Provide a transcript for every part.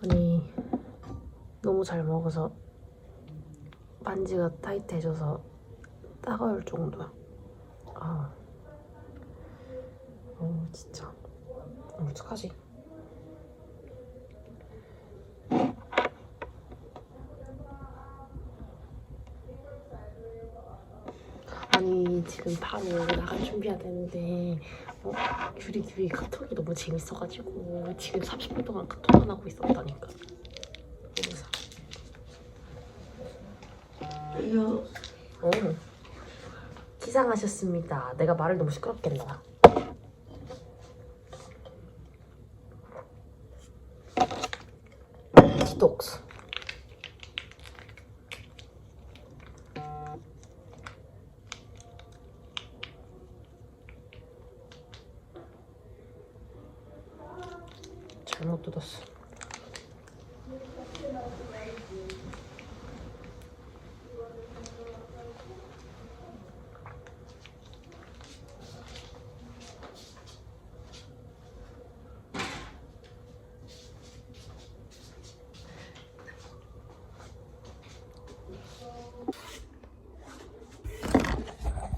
아니 너무 잘 먹어서 반지가 타이트해져서 따가울 정도야. 진짜 어떡하지? 아니 지금 바로 나갈 준비해야 되는데 규리 카톡이 너무 재밌어가지고 지금 30분 동안 카톡만 하고 있었다니까. 그래서 기상하셨습니다. 내가 말을 너무 시끄럽게 했나. 디톡스. 잘못 뜯었어.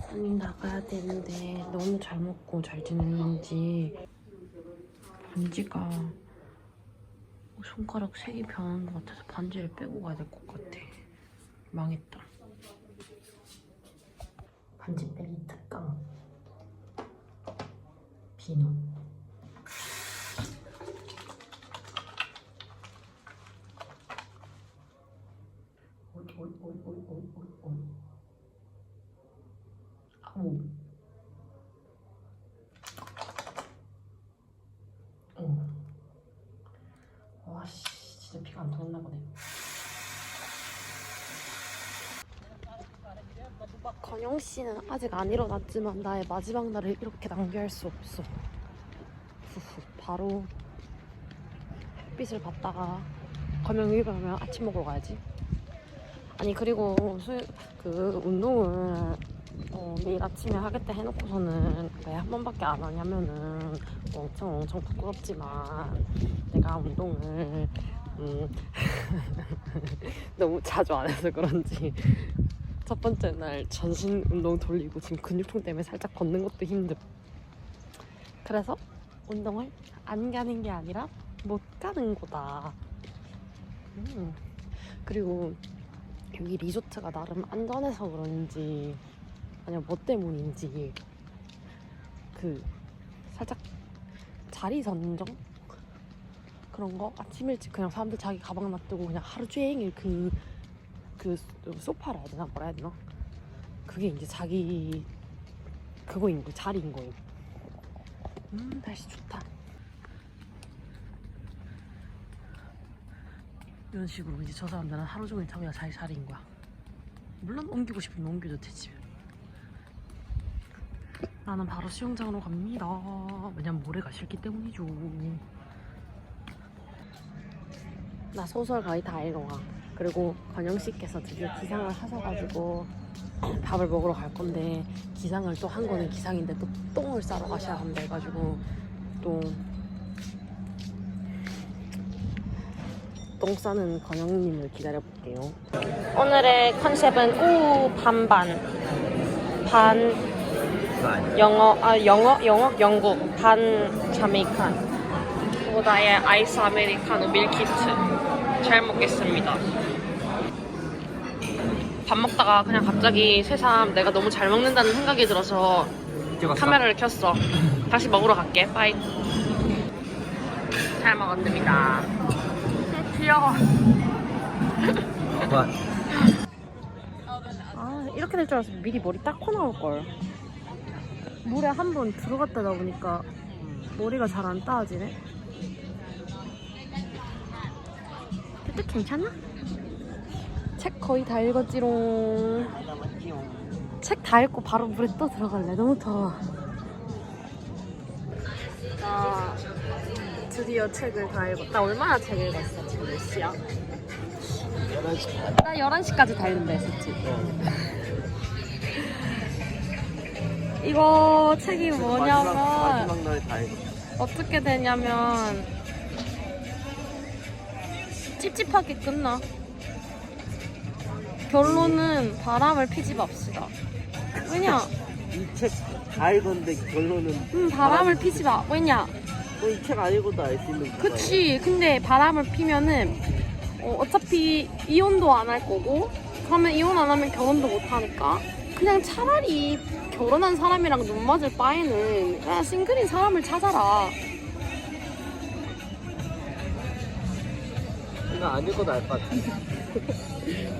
아니 나가야 되는데 너무 잘 먹고 잘 지냈는지 반지가 손가락 색이 변한 것 같아서 반지를 빼고 가야 될 것 같아. 망했다. 반지 빼기 특강. 비누. 와씨 진짜 피가 안 돌았나 보네. 건영 씨는 아직 안 일어났지만 나의 마지막 날을 이렇게 낭비할 수 없어. 바로 햇빛을 받다가 건영이 일어나면 아침 먹으러 가야지. 아니 그리고 그 운동을 매일 아침에 하겠다 해놓고서는 왜 한 번밖에 안 하냐면은 엄청 부끄럽지만 내가 운동을 너무 자주 안 해서 그런지 첫 번째 날 전신 운동 돌리고 지금 근육통 때문에 살짝 걷는 것도 힘듦. 그래서 운동을 안 가는 게 아니라 못 가는 거다. 그리고 여기 리조트가 나름 안전해서 그런지 아니면 뭐 때문인지 그 살짝 자리 선정 그런 거 아침 일찍 그냥 사람들 자기 가방 놔두고 그냥 하루 종일 그 소파라 해야 되나 뭐라 해야 되나 그게 이제 자기 그거인 거 자리인 거임. 날씨 좋다. 이런 식으로 이제 저 사람들은 하루 종일 자기가 자기 자리인 거야. 물론 옮기고 싶으면 옮겨도 되지. 나는 바로 수영장으로 갑니다. 왜냐면 모래가 싫기 때문이죠. 나 소설 거의 다 읽어가. 그리고 건영씨께서 드디어 기상을 하셔가지고 밥을 먹으러 갈 건데 기상을 또 한 거는 기상인데 또 똥을 싸러 가셔야 한다 해가지고 또 똥 싸는 건영님을 기다려볼게요. 오늘의 컨셉은 오 반반 반 영어 영국 반 자메이칸 그리고 나의 아이스 아메리카노 밀키트 잘 먹겠습니다. 밥 먹다가 그냥 갑자기 새삼 내가 너무 잘 먹는다는 생각이 들어서 찍었어. 카메라를 켰어. 다시 먹으러 갈게. 빠이. 잘 먹었습니다. 귀여워. 아 이렇게 될 줄 알았으면 미리 머리 닦고 나올걸. 물에 한 번 들어갔다 나오니까 머리가 잘 안 따지네. 그때 괜찮아? 책 거의 다 읽었지롱. 책 다 읽고 바로 물에 또 들어갈래. 너무 더워. 나 드디어 책을 다 읽었다. 나 얼마나 책 읽었어? 지금 몇 시야? 11시. 나 11시까지 다 읽는다 했었지. 이거 책이 뭐냐면 마지막 날에 다 읽어. 어떻게 되냐면 찝찝하게 끝나. 결론은 바람을 피지 맙시다. 왜냐? 이 책 다 읽었는데 결론은 바람을 피지 마. 왜냐? 이 책 안 읽어도 알 수 있는 거야. 그치. 근데 바람을 피면은 어차피 이혼도 안 할 거고, 그러면 이혼 안 하면 결혼도 못 하니까 그냥 차라리 결혼한 사람이랑 눈 맞을 바에는 그냥 싱글인 사람을 찾아라. 이거 안 읽어도 알 것 같아.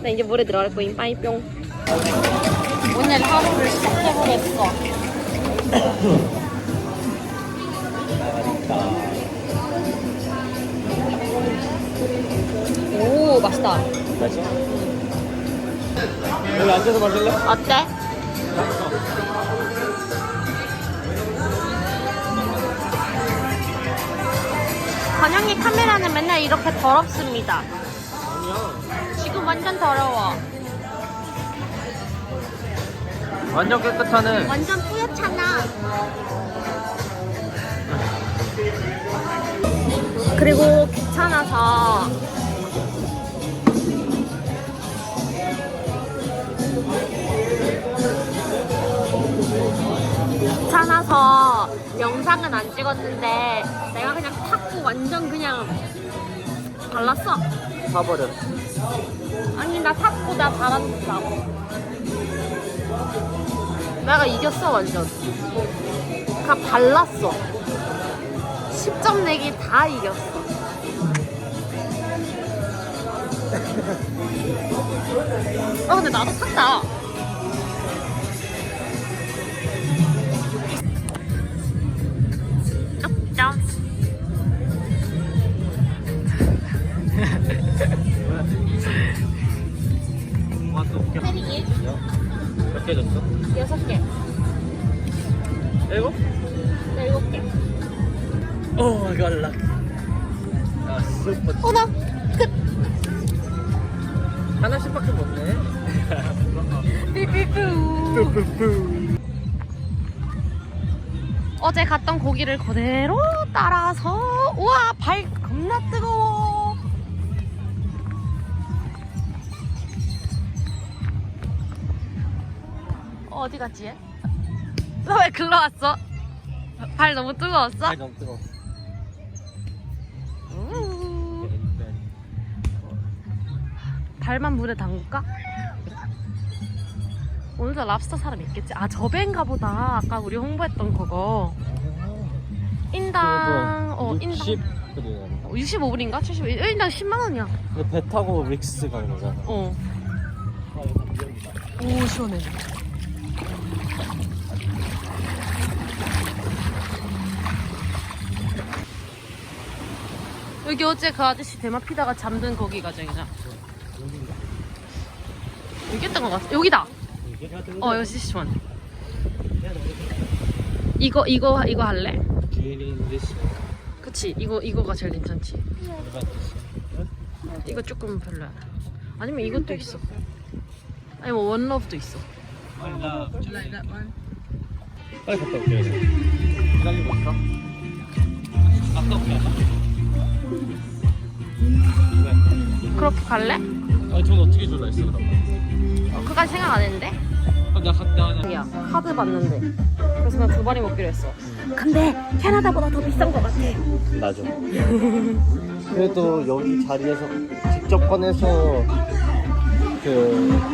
나 이제 물에 들어갈 거임. 빠이뿅. 오늘 하루를 시작해보겠어. 오, 맛있다. 맛있어? 여기 앉아서 마실래? 어때? 건영이 카메라는 맨날 이렇게 더럽습니다. 아니야. 지금 완전 더러워. 완전 깨끗하네. 완전 뿌옇잖아. 그리고 귀찮아서 영상은 안 찍었는데 내가 그냥 탁구 완전 그냥 발랐어. 사버려. 아니 나 탁구 나 발랐다. 내가 이겼어 완전. 그냥 발랐어. 10점 내기 다 이겼어. 근데 나도 탔다. 점. 와, 또 웃겨. 페리기 몇 개 줬어? 6개. 7? 나 7개. 오, I got lucky. 아, 슈퍼. 나 끝. 하나씩밖에 못 내. 삐삐뿌. 어제 갔던 고기를 그대로 따라서 우와 발 겁나 뜨거워. 어디 갔지 얘? 너 왜 글러 왔어? 발 너무 뜨거웠어? 발 너무 뜨거워. 발만 물에 담글까? 오늘도 랍스터 사람 있겠지? 아 저 배인가 보다. 아까 우리 홍보했던 그거. 인당 인당 60불이야. 65불인가? 70불. 1인당 10만 원이야. 근데 배 타고 릭스 가는 거잖아. 오 시원해. 여기 어제 그 아저씨 대마 피다가 잠든 거기 가정이잖아. 여기였던 것 같아. 여기다. 여기 시원. 이거 할래? 그치. 이거가 제일 괜찮지. 이거 조금 별로야. 아니면 이것도 있어. 아니면 원러브도 있어. 빨리 갔다 올게. 기다리고 있어. 아깝게 하나? 그렇게 갈래? 아니, 돈 어떻게 줄라 했어, 그럼? 그까지 생각 안 했는데? 나 갔다 하냐? 야 카드 받는데. 그래서 난 두 마리 먹기로 했어. 근데 캐나다보다 더 비싼 것 같아. 맞아. 그래도 여기 자리에서 직접 꺼내서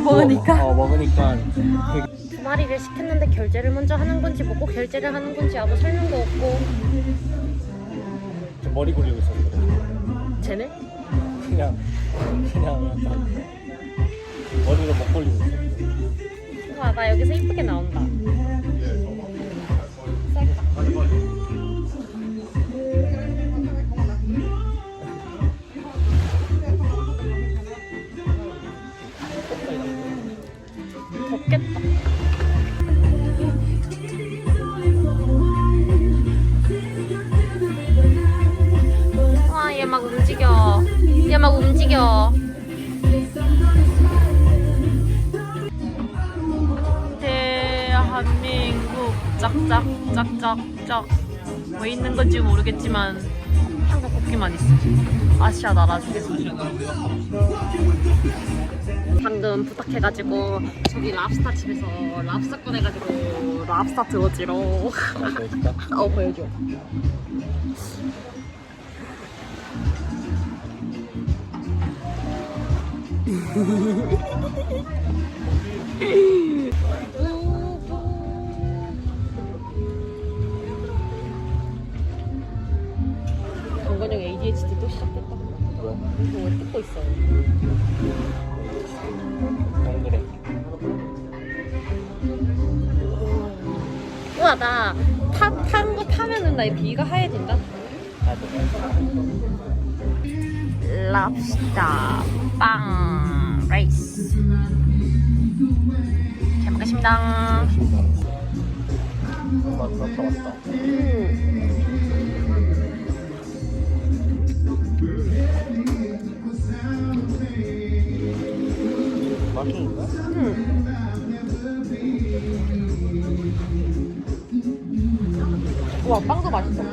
먹으니까? 먹으니까 두 마리를 시켰는데 결제를 먼저 하는 건지 먹고 결제를 하는 건지 아무 설명도 없고. 좀 머리 굴리고 있었거든. 쟤네? 그냥 약간 머리로 못 굴리고 있어. 와, 나 여기서 이쁘게 나온다. 덥겠다. 와, 얘 막 움직여. 얘 막 움직여. 대한민국 짝짝짝짝짝 왜 있는 건지 모르겠지만 한국 국기만 있어. 아시아 나라 중에서. 방금 부탁해가지고 저기 랍스타 집에서 랍스타 꺼내가지고 랍스타 들어지러. 보여줄까? 보여줘. 정건영 ADHD 또 시작됐다. 왜? 이거 왜 뜯고 있어요? 동그래. 우와 나 탄 거 타면은 나 이거 하얘진다. 랍스타 빵 레이스 잘 먹겠습니다. 맞다 맞다. 맛있는데? 우와 빵도 맛있어.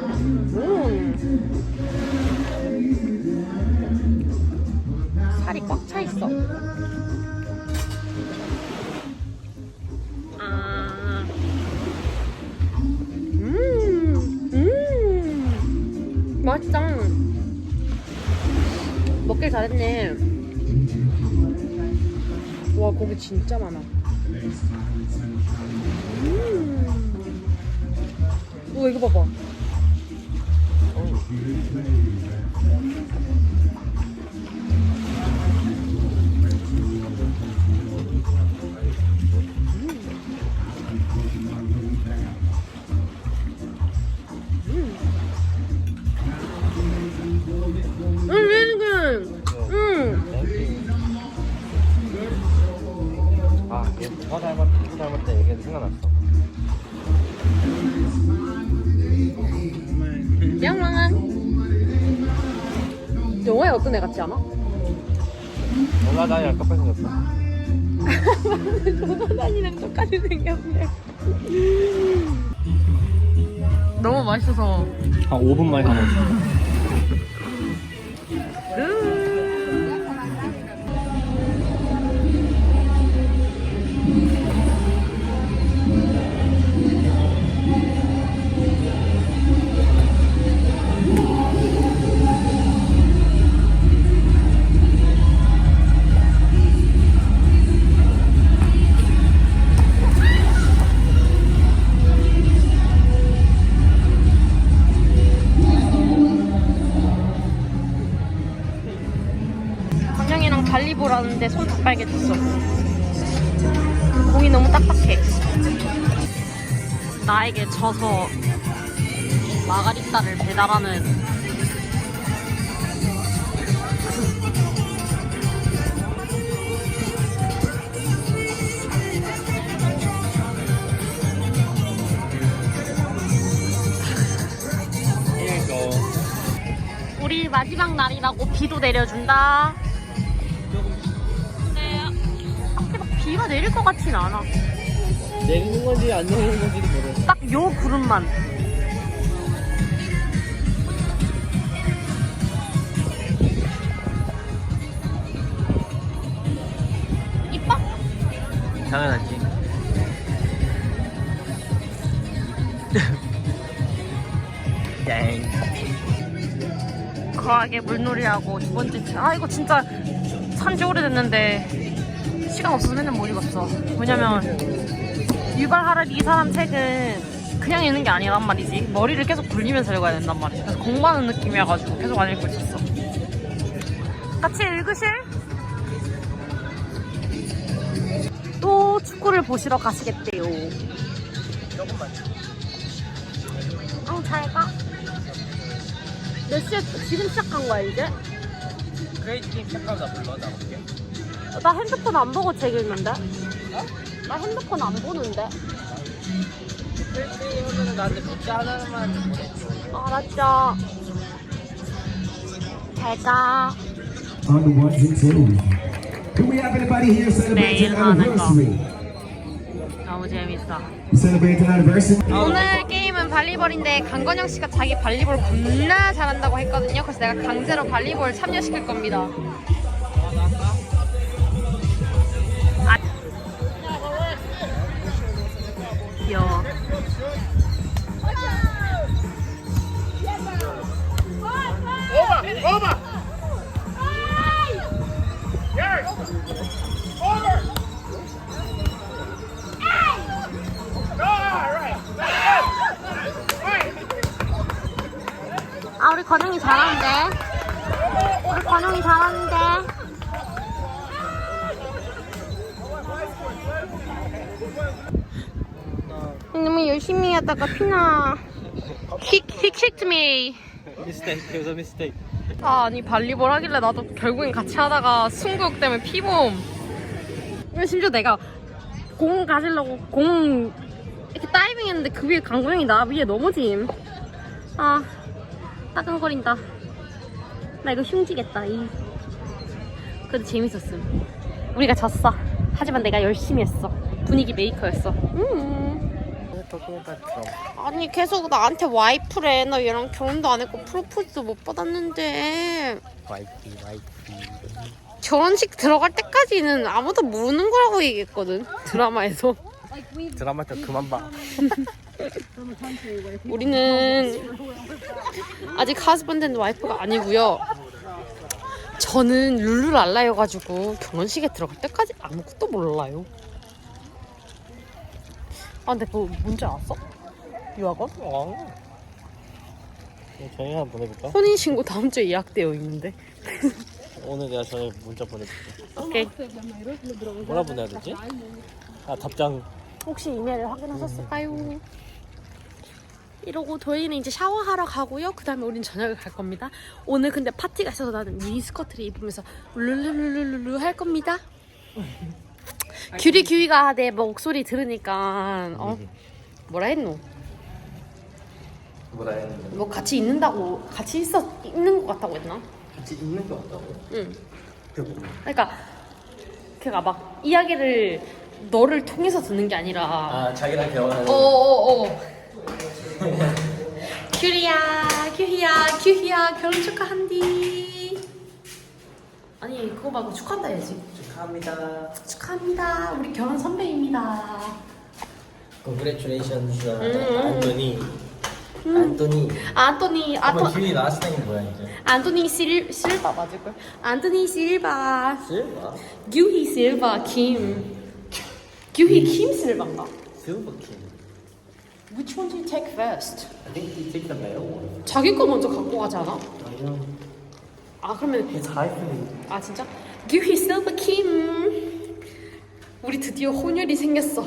살이 꽉 차 있어. 맛있다. 먹길 잘했네. 와 고기 진짜 많아. 우와 이거 봐봐. 얘 누가 닮았다 얘기해도 생각났어. 양망한 영화에 어떤 애 같지 않아? 몰라 나랑 똑같이 생겼어. 조나단이랑 똑같이 생겼네. 너무 맛있어서 한 5분 만에 다 먹었어. 건영이랑 달리보라는데 손 다 빨개졌어. 공이 너무 딱딱해. 나에게 져서 마가리타를 배달하는 우리 마지막 날이라고 비도 내려준다. 근데 막 비가 내릴 것 같진 않아. 내리는 건지 안 내리는 건지도 모르겠어. 딱 요 구름만. 이뻐? 당연하지. 땡. 거하게 물놀이하고 두 번째 이거 진짜 산지 오래됐는데 시간 없어서 맨날 못 읽었어. 왜냐면 유발 하라리 이 사람 책은 그냥 읽는 게 아니란 말이지. 머리를 계속 굴리면서 읽어야 된단 말이지. 그래서 공부하는 느낌이어가지고 계속 안 읽고 있었어. 같이 읽으실? 또 축구를 보시러 가시겠대요. 조금만. 잘 가. 몇 시에 지금 시작한 거야 이제? 크레이지 게임 시작하자 불러 나 볼게. 나 핸드폰 안 보고 책 읽는데? 나 핸드폰 안 보는데? 크레이지 게임 하면은 나한테 문자 하나만 보내줘. 알았죠. 잘 가. On the ones and twos. Do we have anybody here celebrating 매일 하는 거. anniversary? 너무 재밌어. Celebrate an anniversary. 오늘 게임은 발리볼인데 강건영 씨가 자기 발리볼 겁나 잘한다고 했거든요. 그래서 내가 강제로 발리볼 참여시킬 겁니다. 아, 귀여워. 아, 우리 건영이 잘하는데. 우리 건영이 잘하는데. 너무 열심히 하다가 피나. He kicked me. Mistake. It was a mistake. 아, 아니 발리볼 하길래 나도 결국엔 같이 하다가 승부욕 때문에 피봄. 심지어 내가 공 가지려고 공 이렇게 다이빙 했는데 그 위에 강건영이 나 위에 넘어짐. 아, 따끔거린다. 나 이거 흉지겠다. 그래도 재밌었음. 우리가 졌어. 하지만 내가 열심히 했어. 분위기 메이커였어. 아니 계속 나한테 와이프래. 나 얘랑 결혼도 안 했고 프로포즈도 못 받았는데. 와이프. 결혼식 들어갈 때까지는 아무도 모르는 거라고 얘기했거든. 드라마에서. 드라마 때 그만 봐. 우리는 아직 하스밴드 앤 와이프가 아니고요. 저는 룰루랄라여가지고 결혼식에 들어갈 때까지 아무것도 몰라요. 아, 근데 그거 뭔지 알았어? 유학원? 저녁 하나 보내볼까? 혼인신고 다음 주에 예약되어 있는데. 오늘 내가 저녁 문자 보내줄게. 오케이. 뭐라 보내야 되지? 아, 답장. 혹시 이메일 확인하셨을까요? 이러고 저희는 이제 샤워하러 가고요. 그 다음에 우린 저녁을 갈 겁니다. 오늘 근데 파티가 있어서 나는 미니스커트를 입으면서 룰루룰루룰루 할 겁니다. 규리가 내 목소리 들으니까 뭐라 했노? 뭐라 했는데? 뭐 같이 있는 것 같다고 했나? 같이 있는 거 같다고? 응. 그게 뭐야? 그러니까 걔가 막 이야기를 너를 통해서 듣는 게 아니라 아, 자기랑 대화하는. 규희야 결혼 축하한디. 아니 그거 말고 축하한다 해야지. 축하합니다. 우리 결혼 선배입니다. Congratulations, 안토니. 안토니. 규리 라스트 네임 뭐야 이제? 안토니 실바 맞을걸? 안토니 실바. 실바? 규희 실바 김. 규희 김 실바인가? 실바 킴. Which one do you take first? I think he take the male one. 자기 거 먼저 갖고 가지 않아? 아니요. 아 그러면 It's hyphenated. 아 진짜? 규희 실바 김. 우리 드디어 혼혈이 생겼어.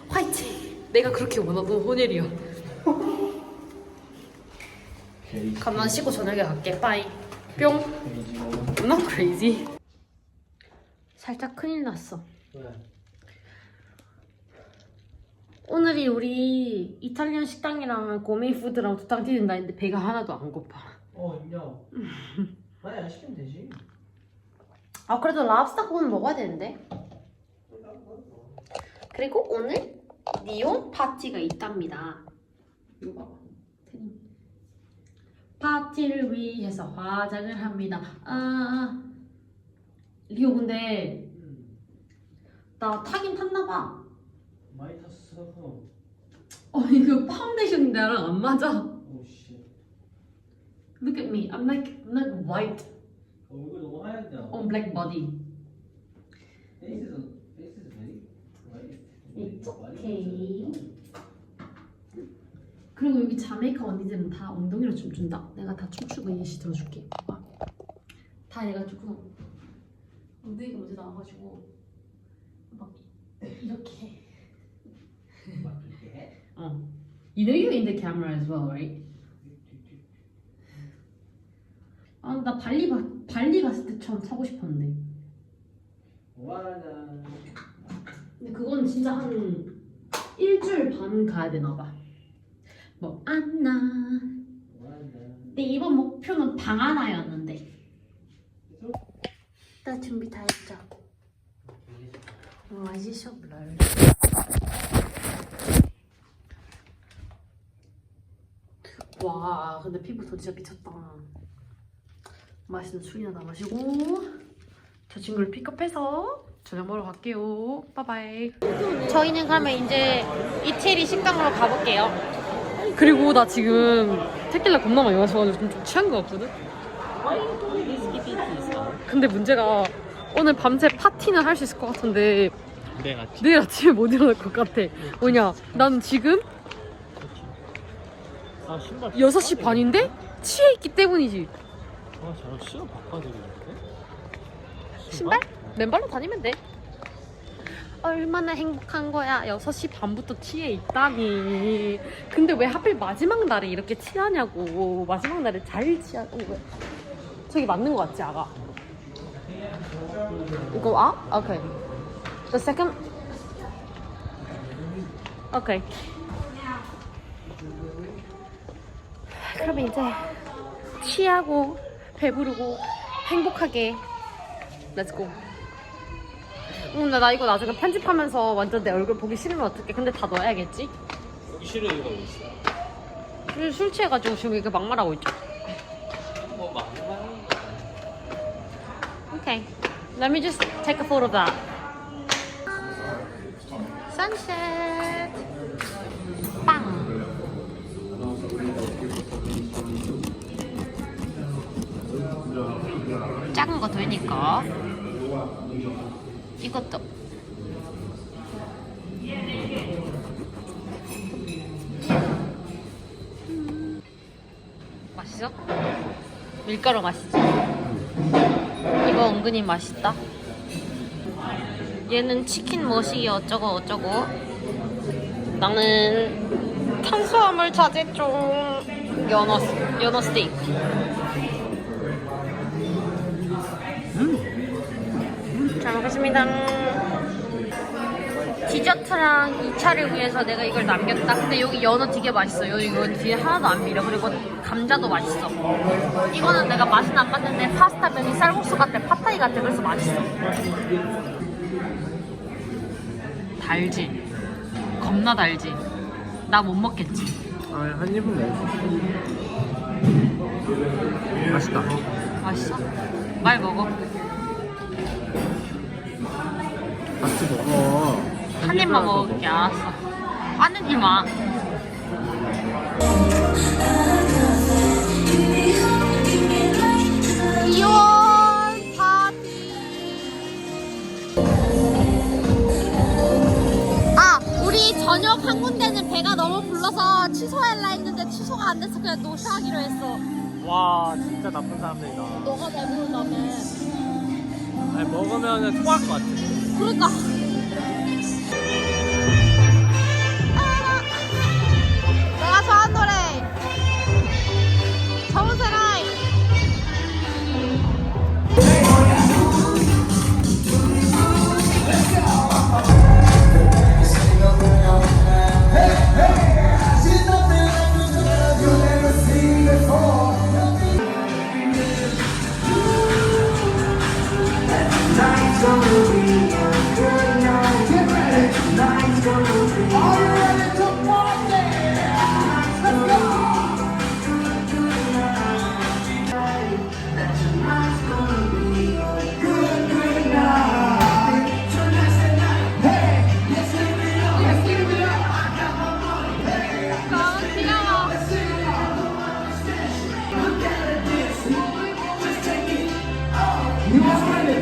화이팅. 내가 그렇게 원하던 혼혈이야. 가만 씻고 저녁에 갈게. 빠이. 뿅. Not crazy. 살짝 큰일 났어. 오늘이 우리 이탈리안 식당이랑 고메이푸드랑 두탕 뛰는 날인데 배가 하나도 안 고파. 인정. 많이 안 시키면 되지. 아 그래도 랍스터 구운 먹어야 되는데. 그리고 오늘 니온 파티가 있답니다. 이거 봐봐. 파티를 위해서 화장을 합니다. 리오 근데 나 타긴 탔나봐. 많이 탔어. 아니 그 파운데이션 나랑 안 맞아. 오 씨. Look at me. I'm like white 얼굴 너무 하얀데. on black body. Faces very white. It's okay. 그리고 여기 자메이카 언니들은 다 엉덩이로 춤춘다. 내가 다 춤추고 예시 들어줄게. 봐봐. 다 해가지고 엉덩이가 먼저 나와가지고 막 이렇게. You know you're in the camera as well, right? 아, 나 발리 갔을 때처럼 타고 싶었는데. 근데 그건 진짜 한 일주일 반 가야 되나 봐. 뭐 안나. 내 이번 목표는 방 하나였는데. 나 준비 다 했죠. Why is it so blurry? 와 근데 피부터 진짜 미쳤다. 맛있는 술이나 다 마시고 저 친구를 픽업해서 저녁 먹으러 갈게요. 빠바이. 저희는 그러면 이제 이태리 식당으로 가볼게요. 그리고 나 지금 테킬라 겁나 많이 마셔가지고 좀 취한 것 같거든? 근데 문제가 오늘 밤새 파티는 할 수 있을 것 같은데 내일 아침에 못 일어날 것 같아. 뭐냐, 나는 지금 6시 반인데 취해 있기 때문이지. 저런 시간 바꿔드리는데? 신발? 맨발로 다니면 돼. 얼마나 행복한 거야. 6시 반부터 취해 있다니. 근데 왜 하필 마지막 날에 이렇게 취하냐고. 마지막 날에 잘 취하고. 왜? 저기 맞는 거 같지, 아가? 이거 아? 오케이. The second. 오케이. 그럼 이제 취하고 배부르고 행복하게 Let's go. 근데 나 이거 나중에 편집하면서 완전 내 얼굴 보기 싫으면 어떡해. 근데 다 넣어야겠지? 싫어 이거 있어. 술 취해가지고 지금 이렇게 막말하고 있죠. 뭐 막말하는 거. Okay. Let me just take a photo of that. Sunset. 빵. 작은 거 되니까 이것도. 맛있어? 밀가루 맛있지? 이거 은근히 맛있다. 얘는 치킨 머시기 어쩌고 어쩌고. 나는 탄수화물 자제종 연어 스테이크. 잘 먹겠습니다. 디저트랑 2차를 위해서 내가 이걸 남겼다. 근데 여기 연어 되게 맛있어. 여기 이거 뒤에 하나도 안 밀어. 그리고 감자도 맛있어. 이거는 내가 맛은 안 봤는데 파스타 면이 쌀국수 같아. 팟타이 같아. 그래서 맛있어. 달지? 겁나 달지? 나 못 먹겠지? 아니 한 입은 먹어. 맛있다. 맛있어? 말 먹어. 같이 먹어. 한 입만 먹을게. 알았어. 빠내지 마. 이원 파티. 아, 우리 저녁 한 군데는 배가 너무 불러서 취소할라 했는데 취소가 안 돼서 그냥 노쇼하기로 했어. 와 진짜 나쁜 사람들이다. 너가 배부르다며. 아니 먹으면은 토할 것 같아. 그러니까. 내가 좋아하는 노래. 정세라이. You are ready.